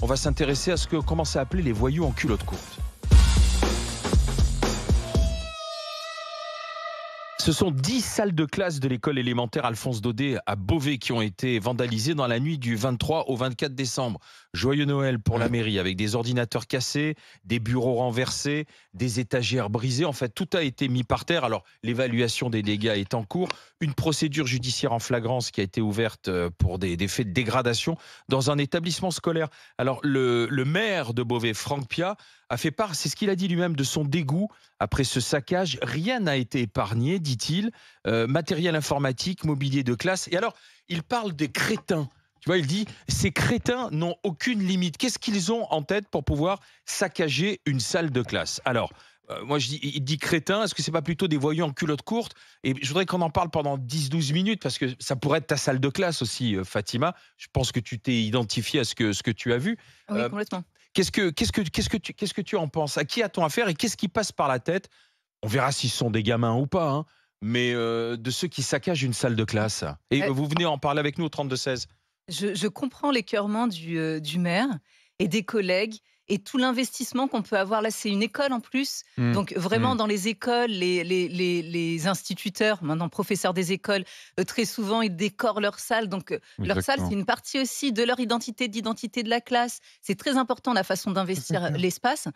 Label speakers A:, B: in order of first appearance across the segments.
A: on va s'intéresser à ce que commence à appeler les voyous en culotte courte. Ce sont 10 salles de classe de l'école élémentaire Alphonse Daudet à Beauvais qui ont été vandalisées dans la nuit du 23 au 24 décembre. Joyeux Noël pour la mairie, avec des ordinateurs cassés, des bureaux renversés, des étagères brisées. En fait, tout a été mis par terre. Alors, l'évaluation des dégâts est en cours. Une procédure judiciaire en flagrance qui a été ouverte pour des faits de dégradation dans un établissement scolaire. Alors, le maire de Beauvais, Franck Piat, a fait part, c'est ce qu'il a dit lui-même, de son dégoût après ce saccage. Rien n'a été épargné, dit-il. Matériel informatique, mobilier de classe. Et alors, il parle des crétins. Tu vois, il dit, ces crétins n'ont aucune limite. Qu'est-ce qu'ils ont en tête pour pouvoir saccager une salle de classe? Alors, moi, il dit crétin, est-ce que c'est pas plutôt des voyous en culotte courte? Et je voudrais qu'on en parle pendant 10-12 minutes, parce que ça pourrait être ta salle de classe aussi, Fatima. Je pense que tu t'es identifié à ce que tu as vu.
B: Oui, complètement.
A: Qu'est-ce que tu en penses? À qui a-t-on affaire et qu'est-ce qui passe par la tête? On verra s'ils sont des gamins ou pas, hein, mais de ceux qui saccagent une salle de classe. Et vous venez en parler avec nous au 32-16.
B: Je comprends l'écœurement du maire et des collègues et tout l'investissement qu'on peut avoir. Là, c'est une école en plus. Donc, vraiment, dans les écoles, les instituteurs, maintenant professeurs des écoles, très souvent, ils décorent leur salle. Donc, leur salle, c'est une partie aussi de leur identité, d'identité de la classe. C'est très important, la façon d'investir l'espace.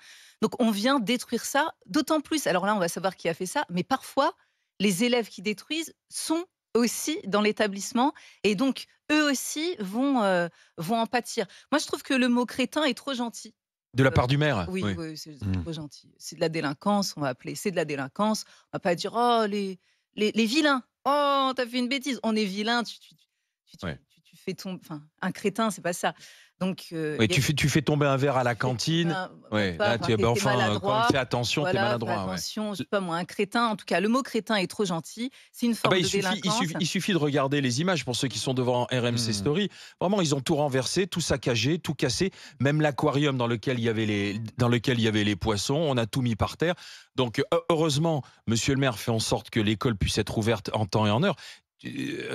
B: Donc, on vient détruire ça, d'autant plus. Alors là, on va savoir qui a fait ça. Mais parfois, les élèves qui détruisent sont aussi dans l'établissement et donc eux aussi vont en pâtir. Moi, je trouve que le mot crétin est trop gentil.
A: De la part du maire?
B: Oui, c'est trop gentil. C'est de la délinquance, on va appeler. C'est de la délinquance. On va pas dire, oh, les vilains. Oh, t'as fait une bêtise. On est vilain. Tu fais tomber. Enfin, un crétin, c'est pas ça. Donc,
A: tu fais tomber un verre à la cantine. Là, quand même, fais attention, t'es maladroit.
B: Attention, je sais pas moi, un crétin. En tout cas, le mot crétin est trop gentil. C'est une forme de délinquance.
A: Il suffit de regarder les images pour ceux qui sont devant RMC Story. Vraiment, ils ont tout renversé, tout saccagé, tout cassé. Même l'aquarium dans lequel il y avait les poissons, on a tout mis par terre. Donc, heureusement, Monsieur le maire fait en sorte que l'école puisse être ouverte en temps et en heure.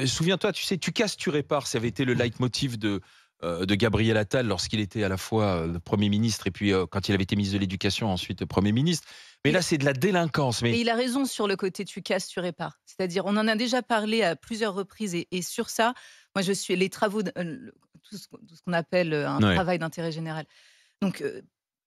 A: Souviens-toi, tu sais, tu casses, tu répares. Ça avait été le leitmotiv de Gabriel Attal lorsqu'il était à la fois Premier ministre et puis quand il avait été ministre de l'Éducation, ensuite Premier ministre. Mais là, c'est de la délinquance. Mais...
B: Et il a raison sur le côté tu casses, tu répares. C'est-à-dire, on en a déjà parlé à plusieurs reprises et sur ça, moi, je suis les travaux, tout ce qu'on appelle un travail d'intérêt général. Donc,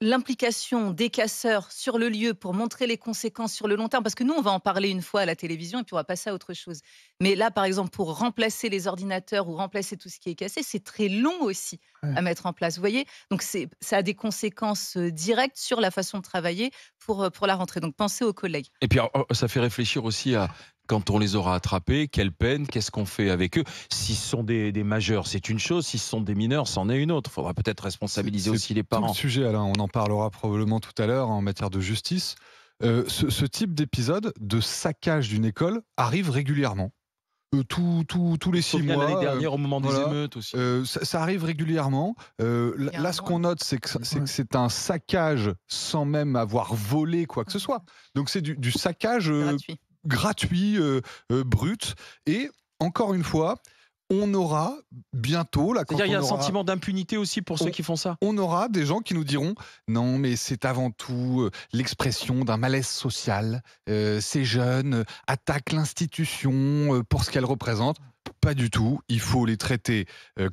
B: l'implication des casseurs sur le lieu pour montrer les conséquences sur le long terme, parce que nous, on va en parler une fois à la télévision et puis on va passer à autre chose. Mais là, par exemple, pour remplacer les ordinateurs ou remplacer tout ce qui est cassé, c'est très long aussi à mettre en place, vous voyez. Donc, ça a des conséquences directes sur la façon de travailler pour la rentrée. Donc, pensez aux collègues.
A: Et puis, ça fait réfléchir aussi à... Quand on les aura attrapés, quelle peine, qu'est-ce qu'on fait avec eux? S'ils sont des majeurs, c'est une chose. S'ils sont des mineurs, c'en est une autre. Il faudra peut-être responsabiliser aussi les parents.
C: C'est le sujet, Alain. On en parlera probablement tout à l'heure en matière de justice. Ce type d'épisode de saccage d'une école arrive régulièrement. Tous les 6 mois.
A: L'année dernière, au moment des émeutes aussi.
C: Ça arrive régulièrement. Là, ce qu'on note, c'est que c'est un saccage sans même avoir volé quoi que ce soit. Donc, c'est du saccage... gratuit, brut, et encore une fois, on aura bientôt...
A: C'est-à-dire il y a un sentiment d'impunité aussi pour ceux qui font ça.
C: On aura des gens qui nous diront « Non, mais c'est avant tout l'expression d'un malaise social. Ces jeunes attaquent l'institution pour ce qu'elle représente. » Pas du tout. Il faut les traiter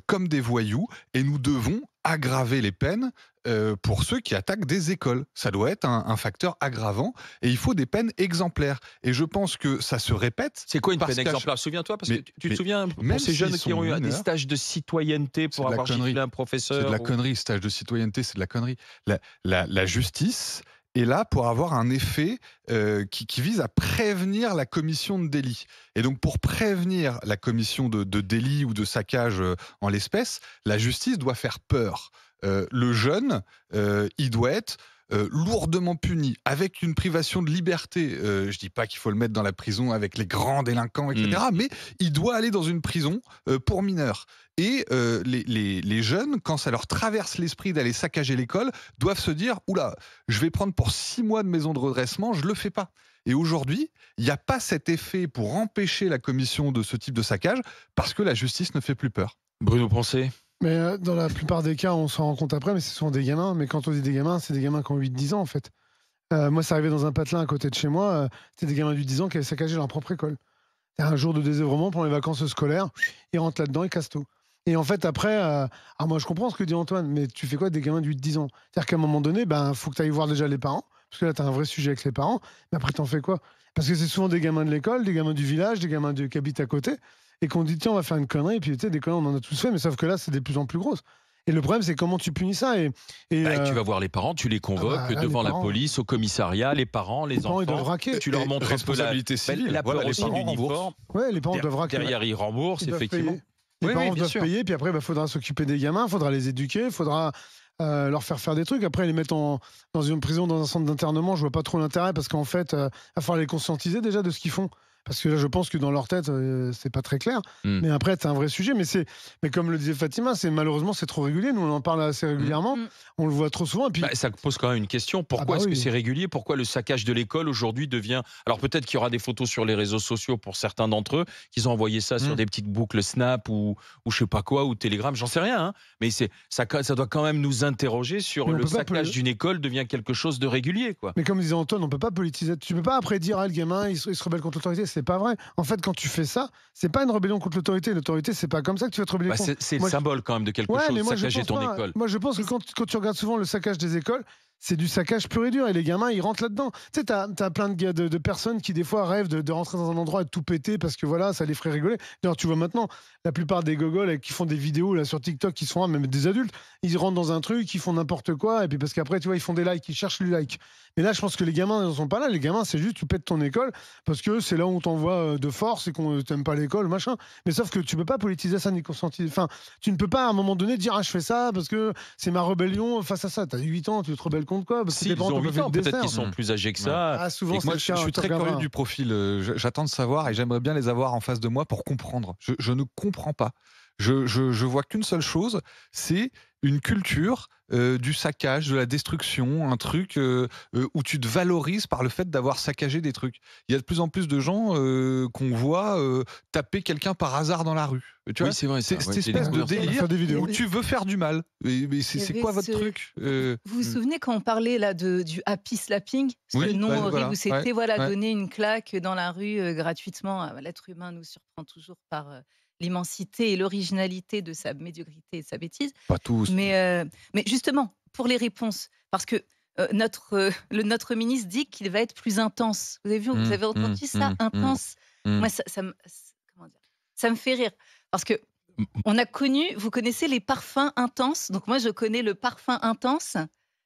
C: comme des voyous et nous devons aggraver les peines pour ceux qui attaquent des écoles. Ça doit être un facteur aggravant et il faut des peines exemplaires. Et je pense que ça se répète.
A: C'est quoi une peine exemplaire? Souviens-toi, parce que tu te souviens, pour ces jeunes qui ont eu des stages de citoyenneté pour avoir giflé un professeur.
C: C'est de la connerie, stage de citoyenneté, c'est de la connerie. La justice est là pour avoir un effet qui vise à prévenir la commission de délit. Et donc, pour prévenir la commission de délit ou de saccage en l'espèce, la justice doit faire peur. Le jeune, il doit être lourdement puni, avec une privation de liberté. Je dis pas qu'il faut le mettre dans la prison avec les grands délinquants, etc. Mais il doit aller dans une prison pour mineurs. Et les jeunes, quand ça leur traverse l'esprit d'aller saccager l'école, doivent se dire « Oula, je vais prendre pour 6 mois de maison de redressement, je le fais pas ». Et aujourd'hui, il n'y a pas cet effet pour empêcher la commission de ce type de saccage parce que la justice ne fait plus peur.
A: Bruno Poncet.
D: Mais dans la plupart des cas, on s'en rend compte après, mais c'est souvent des gamins. Mais quand on dit des gamins, c'est des gamins qui ont 8-10 ans, en fait. Moi, ça arrivait dans un patelin à côté de chez moi. C'était des gamins de 10 ans qui avaient saccagé leur propre école. C'est un jour de désœuvrement pendant les vacances scolaires. Ils rentrent là-dedans, ils cassent tout. Et en fait, après, moi, je comprends ce que dit Antoine, mais tu fais quoi des gamins de 8-10 ans? C'est-à-dire qu'à un moment donné, faut que tu ailles voir déjà les parents, parce que là, tu as un vrai sujet avec les parents. Mais après, t'en fais quoi? Parce que c'est souvent des gamins de l'école, des gamins du village, des gamins qui habitent à côté, et qu'on dit, tiens, on va faire une connerie. Et puis, tu sais, des conneries, on en a tous fait, mais sauf que là, c'est de plus en plus grosses. Et le problème, c'est comment tu punis ça.
A: Tu vas voir les parents, tu les convoques
D: là,
A: devant
D: les
A: la
D: parents.
A: police, au commissariat, les parents, les enfants.
D: Ils doivent raquer.
A: Tu leur montres un peu
C: responsabilité civile.
A: la peur
C: Voilà, les
A: aussi
C: parents
A: d'uniforme.
D: Ouais, les parents doivent raquer.
A: Derrière, ils remboursent,
D: Ils doivent
A: effectivement.
D: payer. Les
A: Oui,
D: parents
A: bien
D: doivent
A: sûr.
D: payer, puis après, il faudra s'occuper des gamins, il faudra les éduquer, il faudra leur faire des trucs. Après, les mettre dans une prison, dans un centre d'internement, je vois pas trop l'intérêt, parce qu'en fait, il va falloir les conscientiser déjà de ce qu'ils font. Parce que là, je pense que dans leur tête, c'est pas très clair. Mais après, c'est un vrai sujet. Mais comme le disait Fatima, malheureusement, c'est trop régulier. Nous, on en parle assez régulièrement. On le voit trop souvent. Et puis...
A: ça pose quand même une question. Pourquoi est-ce que c'est régulier? Pourquoi le saccage de l'école aujourd'hui devient... Alors peut-être qu'il y aura des photos sur les réseaux sociaux pour certains d'entre eux, qu'ils ont envoyé ça sur des petites boucles Snap ou je sais pas quoi, ou Telegram, j'en sais rien. Hein. Mais ça doit quand même nous interroger sur le saccage d'une école devient quelque chose de régulier, quoi.
D: Mais comme disait Antoine, on peut pas politiser. Tu peux pas après dire, le gamin, il se rebelle contre l'autorité. C'est pas vrai. En fait, quand tu fais ça, c'est pas une rébellion contre l'autorité. L'autorité, c'est pas comme ça que tu vas te rebeller contre.
A: C'est le symbole quand même de quelque chose, saccager ton école.
D: Moi, je pense que quand tu regardes souvent le saccage des écoles, c'est du saccage pur et dur. Et les gamins, ils rentrent là-dedans. Tu sais, t'as plein de personnes qui, des fois, rêvent de rentrer dans un endroit et de tout péter parce que voilà, ça les ferait rigoler. D'ailleurs, tu vois maintenant, la plupart des gogoles qui font des vidéos là, sur TikTok, qui sont même des adultes, ils rentrent dans un truc, ils font n'importe quoi. Et puis parce qu'après, tu vois, ils font des likes, ils cherchent les likes. Mais là, je pense que les gamins, ils ne sont pas là. Les gamins, c'est juste, tu pètes ton école parce que c'est là où on t'envoie de force et qu'on t'aime pas l'école, machin. Mais sauf que tu peux pas politiser ça ni conscientiser. Enfin, tu ne peux pas à un moment donné dire, je fais ça parce que c'est ma rébellion face à ça. T'as 8 ans, tu te rebelles contre quoi? Parce que
A: ils ont 8 ans, peut-être qu'ils sont plus âgés que ça.
D: Souvent,
C: moi, je suis très curieux du profil. J'attends de savoir et j'aimerais bien les avoir en face de moi pour comprendre. Je ne comprends pas. Je vois qu'une seule chose, c'est une culture du saccage, de la destruction, un truc où tu te valorises par le fait d'avoir saccagé des trucs. Il y a de plus en plus de gens qu'on voit taper quelqu'un par hasard dans la rue. Tu vois,
A: c'est vrai.
C: Cette espèce de délire où tu veux faire du mal. Mais c'est quoi votre truc
B: Vous vous souvenez quand on parlait là du happy slapping, ce nom horrible où c'était donner une claque dans la rue gratuitement. L'être humain nous surprend toujours par l'immensité et l'originalité de sa médiocrité et de sa bêtise.
C: Pas tous.
B: Mais justement, pour les réponses, parce que notre ministre dit qu'il va être plus intense. Vous avez entendu ça, intense. Moi, ça me fait rire. Parce que vous connaissez les parfums intenses. Donc moi, je connais le parfum intense,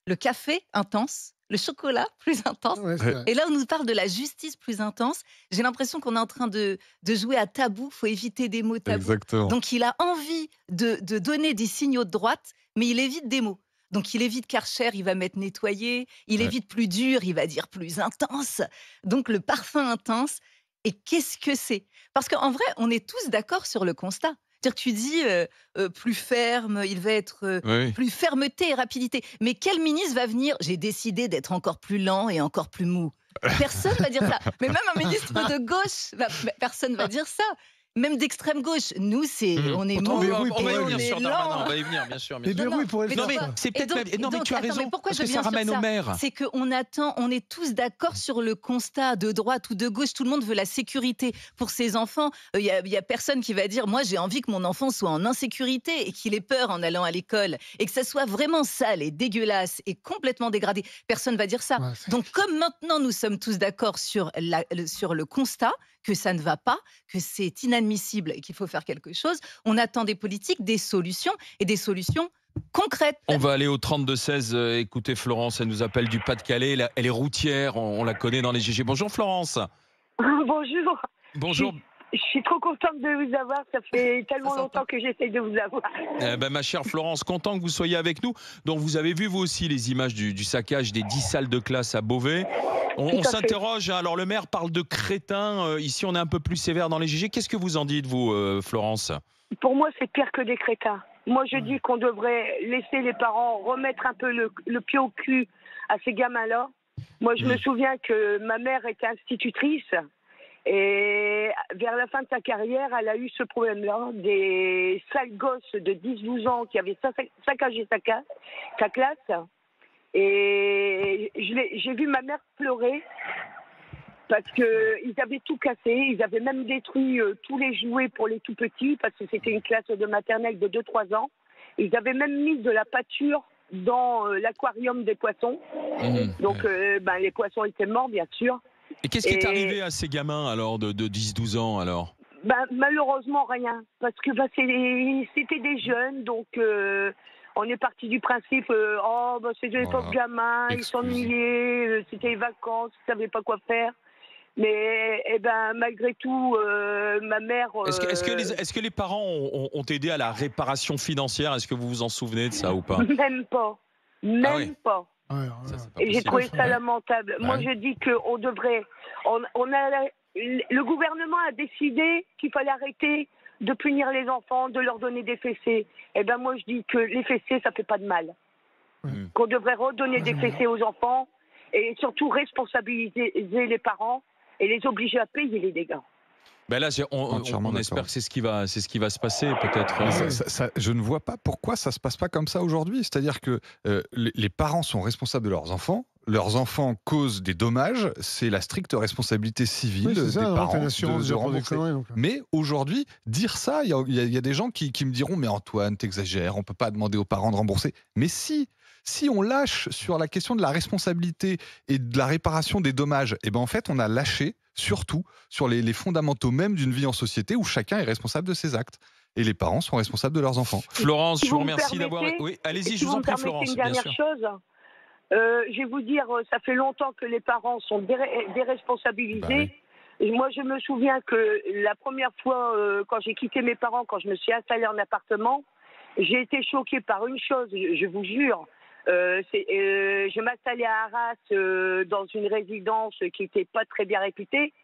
B: le café intense, le chocolat plus intense. Et là, on nous parle de la justice plus intense. J'ai l'impression qu'on est en train de jouer à tabou. Il faut éviter des mots tabous.
C: Exactement.
B: Donc, il a envie de donner des signaux de droite, mais il évite des mots. Donc, il évite Karcher, il va mettre nettoyer. Il évite plus dur, il va dire plus intense. Donc, le parfum intense. Et qu'est-ce que c'est? Parce qu'en vrai, on est tous d'accord sur le constat. C'est-à-dire que tu dis plus ferme, il va être plus fermeté et rapidité. Mais quel ministre va venir? J'ai décidé d'être encore plus lent et encore plus mou. Personne va dire ça. Mais même un ministre de gauche, personne va dire ça. Même d'extrême gauche, nous, on est mou,
A: on va
B: on est lent.
A: On va y venir, bien sûr.
D: Mais Berrouille pourrait le faire.
A: Mais c'est peut-être non, mais tu as raison.
B: Mais pourquoi
A: parce que ça ramène au maire.
B: C'est qu'on attend, on est tous d'accord sur le constat de droite ou de gauche. Tout le monde veut la sécurité pour ses enfants. Il y a personne qui va dire, moi, j'ai envie que mon enfant soit en insécurité et qu'il ait peur en allant à l'école et que ça soit vraiment sale et dégueulasse et complètement dégradé. Personne va dire ça. Donc, comme maintenant, nous sommes tous d'accord sur le constat que ça ne va pas, que c'est inadmissible et qu'il faut faire quelque chose, on attend des politiques, des solutions et des solutions concrètes.
A: On va aller au 32-16. Écoutez, Florence, elle nous appelle du Pas-de-Calais. Elle est routière, on la connaît dans les GG. Bonjour Florence.
E: Bonjour.
A: Bonjour.
E: Je suis trop contente de vous avoir. Ça fait tellement longtemps que j'essaye de vous avoir.
A: Ma chère Florence, content que vous soyez avec nous. Donc vous avez vu vous aussi les images du saccage des 10 salles de classe à Beauvais. On s'interroge, alors le maire parle de crétins, ici on est un peu plus sévère dans les GG. Qu'est-ce que vous en dites, vous, Florence?
E: Pour moi, c'est pire que des crétins. Moi, je dis qu'on devrait laisser les parents remettre un peu le pied au cul à ces gamins-là. Moi, je me souviens que ma mère était institutrice Et vers la fin de sa carrière, elle a eu ce problème-là, des sales gosses de 10-12 ans qui avaient saccagé sa classe. Et j'ai vu ma mère pleurer parce qu'ils avaient tout cassé. Ils avaient même détruit tous les jouets pour les tout-petits parce que c'était une classe de maternelle de 2-3 ans. Ils avaient même mis de la pâture dans l'aquarium des poissons. Donc les poissons étaient morts, bien sûr.
A: Et qu'est-ce qui est arrivé à ces gamins alors de 10-12 ans alors?
E: Malheureusement rien, parce que c'était des jeunes, donc on est parti du principe c'est des pauvres gamins, ils s'ennuyaient, c'était les vacances, ils savaient pas quoi faire. Mais malgré tout, ma mère.
A: Est-ce que les parents ont aidé à la réparation financière? Est-ce que vous vous en souvenez de ça ou pas?
E: Même pas, pas.
D: Ouais.
E: Et j'ai trouvé ça lamentable.
A: Ouais.
E: Moi, je dis qu'on devrait. Le gouvernement a décidé qu'il fallait arrêter de punir les enfants, de leur donner des fessées. Moi, je dis que les fessées, ça fait pas de mal. Qu'on devrait redonner des fessées aux enfants et surtout responsabiliser les parents et les obliger à payer les dégâts.
A: Là, on espère que c'est ce qui va se passer peut-être.
C: Je ne vois pas pourquoi ça se passe pas comme ça aujourd'hui. C'est-à-dire que les parents sont responsables de leurs enfants causent des dommages, c'est la stricte responsabilité civile des parents de rembourser. Mais aujourd'hui, dire ça, il y a des gens qui me diront mais Antoine, t'exagères, on peut pas demander aux parents de rembourser. Mais si on lâche sur la question de la responsabilité et de la réparation des dommages, en fait, on a lâché surtout sur les fondamentaux même d'une vie en société où chacun est responsable de ses actes. Et les parents sont responsables de leurs enfants.
A: Florence, je vous remercie d'avoir... Oui, allez-y, je vous en prie, Florence.
E: Une dernière chose, je vais vous dire, ça fait longtemps que les parents sont déresponsabilisés. Et moi, je me souviens que la première fois, quand j'ai quitté mes parents, quand je me suis installée en appartement, j'ai été choquée par une chose, je vous jure. Je m'installais à Arras dans une résidence qui n'était pas très bien réputée.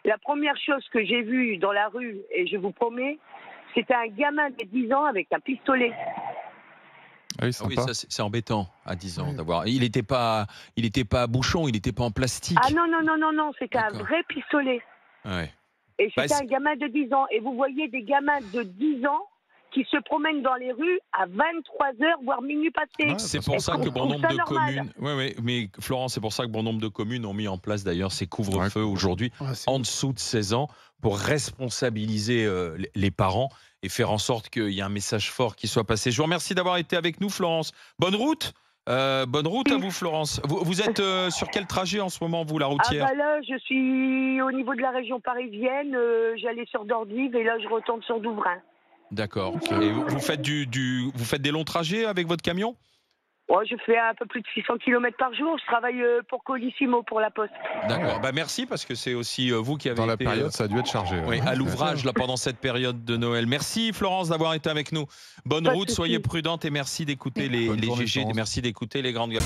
E: La première chose que j'ai vue dans la rue, et je vous promets, c'était un gamin de 10 ans avec un pistolet.
C: Oui,
A: ça c'est embêtant à 10 ans d'avoir. Il n'était pas à bouchon, il n'était pas en plastique.
E: Ah non, c'était un vrai pistolet.
A: Ouais.
E: Et c'était un gamin de 10 ans. Et vous voyez des gamins de 10 ans qui se promènent dans les rues à 23h, voire minuit passé.
A: C'est pour ça que bon nombre de communes... mais Florence, c'est pour ça que bon nombre de communes ont mis en place d'ailleurs ces couvre-feux aujourd'hui en dessous de 16 ans pour responsabiliser les parents et faire en sorte qu'il y ait un message fort qui soit passé. Je vous remercie d'avoir été avec nous, Florence. Bonne route à vous, Florence. Vous êtes sur quel trajet en ce moment, vous, la routière?
E: Là, je suis au niveau de la région parisienne. J'allais sur Dordives et là, je retourne sur Douvrin.
A: D'accord. Et vous faites vous faites des longs trajets avec votre camion?
E: Je fais un peu plus de 600 km par jour. Je travaille pour Colissimo, pour la Poste.
A: D'accord. Merci parce que c'est aussi vous qui avez
C: été... Dans la
A: été,
C: période, ça a dû être chargé.
A: À l'ouvrage là pendant cette période de Noël. Merci Florence d'avoir été avec nous. Bonne route, soyez prudente et merci d'écouter les GG, merci d'écouter les grandes gueules.